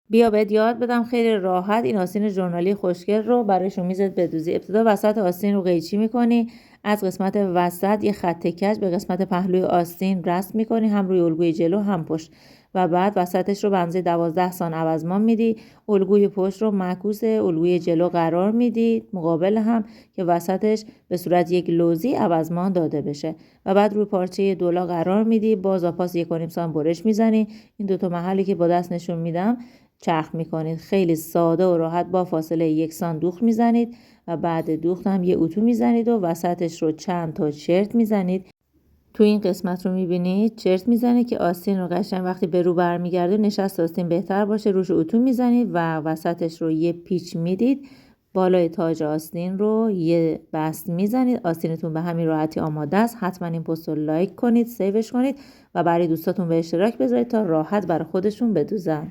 بیا بهت یاد بدم خیلی راحت این آستین ژورنالی خوشگل رو برای شومیزت بدوزی. ابتدا وسط آستین رو قیچی میکنی، از قسمت وسط یه خط کج به قسمت پهلوی آستین رسم میکنی، هم روی الگوی جلو هم پشت، و بعد وسطش رو به اندازه 12 سان عوضمان میدی. الگوی پشت رو معکوس الگوی جلو قرار میدی مقابل هم، که وسطش به صورت یک لوزی عوضمان داده بشه، و بعد روی پارچه دولا قرار میدی. باز پاس 1.5 سان برش میزنی. این دوتا محلی که با دست نشون میدم چرخ میکنید. خیلی ساده و راحت با فاصله 1 سان دوخت میزنید و بعد دوخت هم یه اتو میزنید و وسطش رو چند تا چرت میزنید. تو این قسمت رو میبینید چرت میزنید که آستین رو قشنگ وقتی به رو برمیگرده نشست آستین بهتر باشه، روش اتو میزنید و وسطش رو یه پیچ میدید. بالای تاج آستین رو یه بست میزنید. آستینتون به همین راحتی آماده است. حتما این پست رو لایک کنید، سیوش کنید و برای دوستاتون به اشتراک بذارید تا راحت برای خودشون بدوزن.